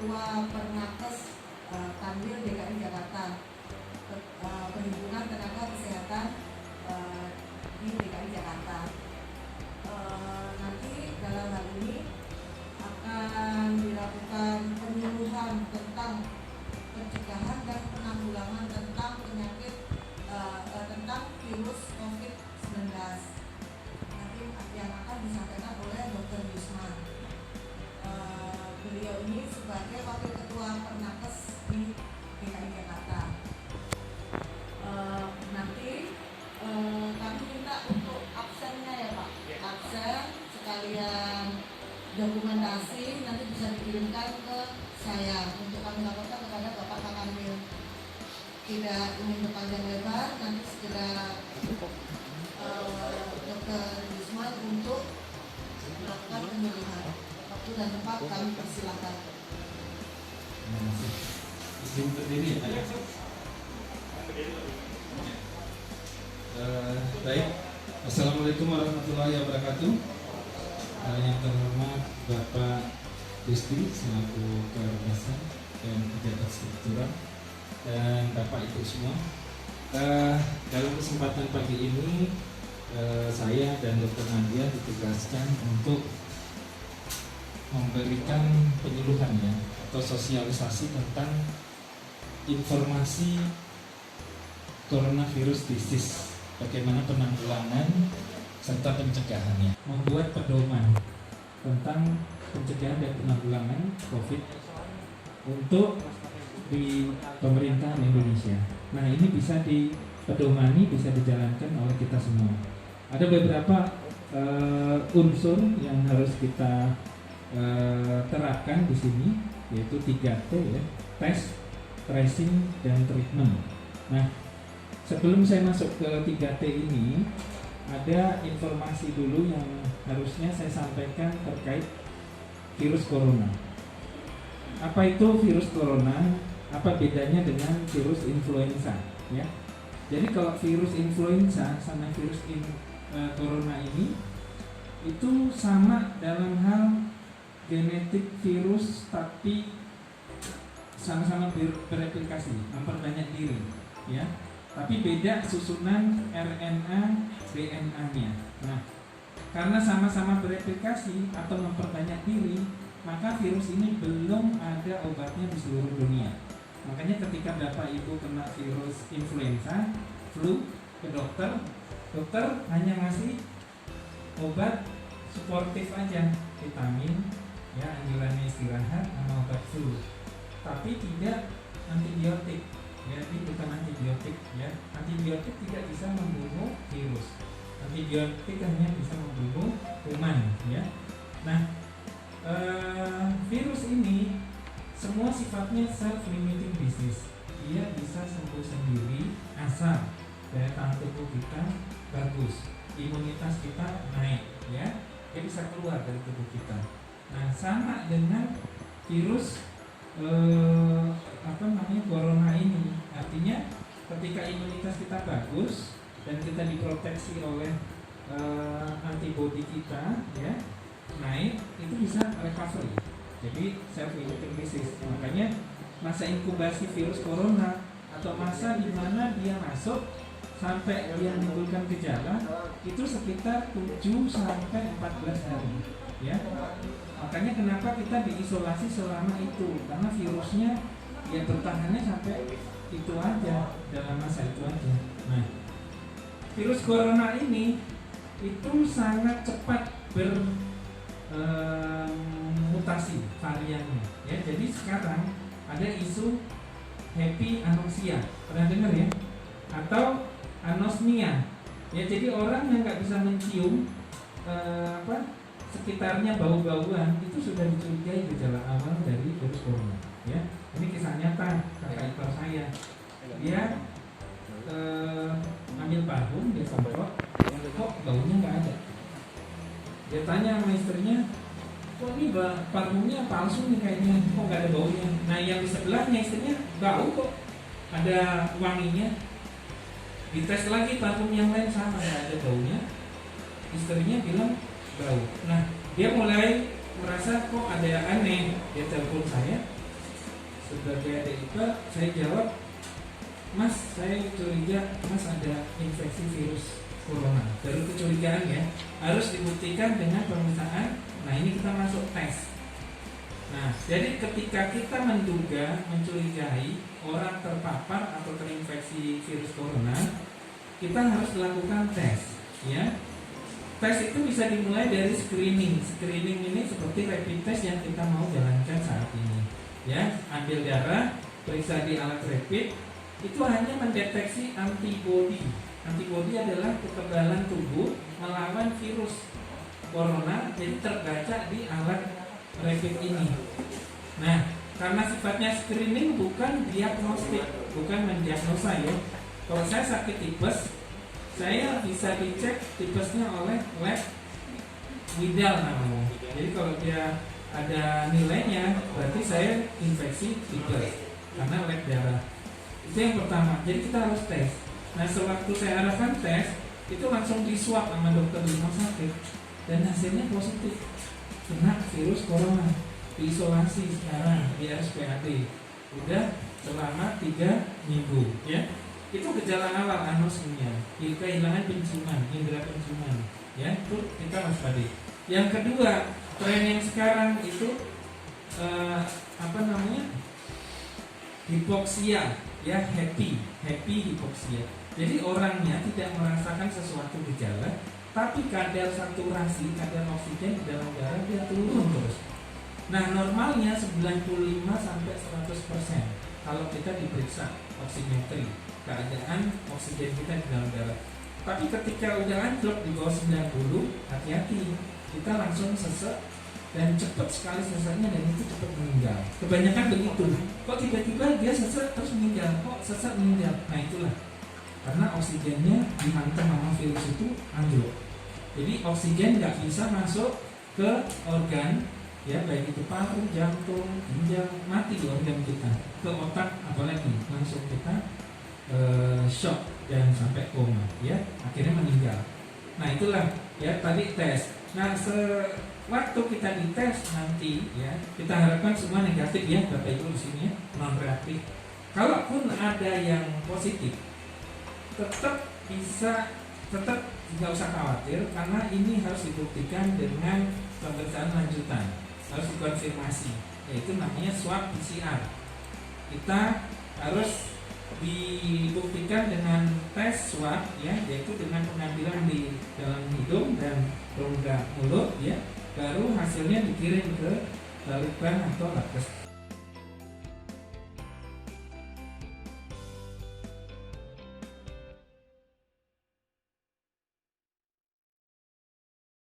Ketua Pernakkes Kanwil DKI Jakarta, Perhimpunan Tenaga Kesehatan di DKI Jakarta. Nanti dalam hal ini akan dilakukan penyuluhan tentang pencegahan dan penanggulangan tentang penyakit tentang virus COVID-19. Nanti yang akan disampaikan oleh Dr. Yusman. Beliau ini sebagai Wakil Ketua Pernakkes di DKI Jakarta. Nanti kami minta untuk absennya ya Pak, absen sekalian dokumentasi nanti bisa dikirimkan ke saya untuk kami laporkan kepada Bapak Kanwil. Tidak ingin berpanjang lebar, nanti segera Dr. Yusman untuk melakukan penyuluhan. Waktu dan tempat kami persilakan. Izin berdiri ya Pak. Baik, Assalamualaikum warahmatullahi wabarakatuh. Yang terhormat Bapak Disti selaku Keormasan dan pejabat struktural dan Bapak Ibu semua. Dalam kesempatan pagi ini saya dan Dr. Nadia ditugaskan untuk memberikan penyuluhan ya atau sosialisasi tentang informasi coronavirus disease, bagaimana penanggulangan serta pencegahannya, membuat pedoman tentang pencegahan dan penanggulangan COVID untuk di pemerintahan Indonesia. Nah, ini bisa dipedomani, bisa dijalankan oleh kita semua. Ada beberapa unsur yang harus kita terapkan di sini, yaitu 3T ya, tes, tracing, dan treatment. Nah, sebelum saya masuk ke 3T ini, ada informasi dulu yang harusnya saya sampaikan terkait virus corona. Apa itu virus corona? Apa bedanya dengan virus influenza? Ya, jadi kalau virus influenza sama virus corona ini itu sama dalam hal genetik virus, tapi sama-sama bereplikasi, memperbanyak diri, ya. Tapi beda susunan RNA, DNA-nya. Nah, karena sama-sama bereplikasi atau memperbanyak diri, maka virus ini belum ada obatnya di seluruh dunia. Makanya ketika Bapak Ibu kena virus influenza, flu, ke dokter, dokter hanya ngasih obat suportif aja, vitamin, ya, anjurannya istirahat sama obat flu, tapi tidak antibiotik. Jadi bukan antibiotik ya. Antibiotik tidak bisa membunuh virus. Antibiotik hanya bisa membunuh kuman ya. Nah, virus ini semua sifatnya self-limiting disease. Dia bisa sembuh sendiri asal daya tahan tubuh kita bagus, imunitas kita naik ya. Dia bisa keluar dari tubuh kita. Nah, sama dengan virus corona ini, artinya ketika imunitas kita bagus dan kita diproteksi oleh antibodi kita ya naik, itu bisa recovery, jadi self limiting disease. Makanya masa inkubasi virus corona atau masa di mana dia masuk sampai dia menimbulkan gejala itu sekitar 7 sampai 14 hari ya. Makanya kenapa kita diisolasi selama itu, karena virusnya ya bertahannya sampai itu aja, dalam masa itu aja. Nah, virus corona ini itu sangat cepat bermutasi variannya ya. Jadi sekarang ada isu happy anoxia, pernah dengar ya? Atau anosmia ya, jadi orang yang nggak bisa mencium sekitarnya bau-bauan itu sudah dicurigai gejala awal dari virus corona ya. Ini kisah nyata kakak ipar saya. Dia ambil parfum, dia semprot, kok baunya nggak ada. Dia tanya sama istrinya, kok ini parfumnya palsu nih kayaknya, kok nggak ada baunya. Nah, yang di sebelahnya istrinya bau kok, ada wanginya. Dites lagi parfum yang lain sama, nggak ada baunya. Istrinya bilang bau. Nah, dia mulai merasa kok ada yang aneh. Dia telepon saya sebagai adik ipar, saya jawab, Mas, saya curiga Mas ada infeksi virus corona. Baru kecurigaan ya, harus dibuktikan dengan pemeriksaan. Nah ini kita masuk tes. Nah jadi ketika kita menduga, mencurigai orang terpapar atau terinfeksi virus corona, kita harus lakukan tes, ya. Tes itu bisa dimulai dari screening. Screening ini seperti rapid test yang kita mau jalankan saat ini, ya. Ambil darah, periksa di alat rapid, itu hanya mendeteksi antibodi. Antibodi adalah kekebalan tubuh melawan virus corona, jadi terbaca di alat rapid ini. Nah, karena sifatnya screening bukan diagnostik, bukan mendiagnosa ya. Kalau saya sakit tipes, saya bisa dicek tipesnya oleh lab Widal namanya. Jadi kalau dia ada nilainya, berarti saya infeksi tipes karena lab darah. Itu yang pertama. Jadi kita harus tes. Nah, sewaktu saya arahkan tes, itu langsung di swab sama dokter di rumah sakit dan hasilnya positif, kena virus corona. Diisolasi sekarang di RSPAD udah selama 3 minggu, ya. Itu gejala awal anosmia, kehilangan penciuman, indera penciuman, ya. Itu kita waspada. Yang kedua, tren yang sekarang itu hipoksia, ya, happy hipoksia. Jadi orangnya tidak merasakan sesuatu gejala, tapi kadar saturasi, kadar oksigen di dalam darah dia turun terus. Nah normalnya 95 sampai 100% kalau kita diperiksa oximetri, keadaan oksigen kita di dalam darah. Tapi ketika udah anjlok di bawah 90, hati-hati, kita langsung sesek dan cepat sekali seseknya dan itu cepat meninggal. Kebanyakan begitu. Kok tiba-tiba dia sesek terus meninggal? Kok sesek meninggal? Nah itulah karena oksigennya dihantam sama virus itu anjlok. Jadi oksigen nggak bisa masuk ke organ, ya, baik itu paru, jantung, ginjal, mati di organ kita. Ke otak apalagi langsung kita shock dan sampai koma, ya, akhirnya meninggal. Nah itulah ya tadi tes. Nah sewaktu kita dites nanti, ya, kita harapkan semua negatif ya, Bapak Ibu di sini ya, non reaktif. Kalaupun ada yang positif, tetap nggak usah khawatir karena ini harus dibuktikan dengan pemeriksaan lanjutan, harus dikonfirmasi, yaitu namanya swab PCR. Kita harus dibuktikan dengan tes swab, ya, yaitu dengan pengambilan di dalam hidung dan rongga mulut, ya, baru hasilnya dikirim ke Balitbank atau Labkes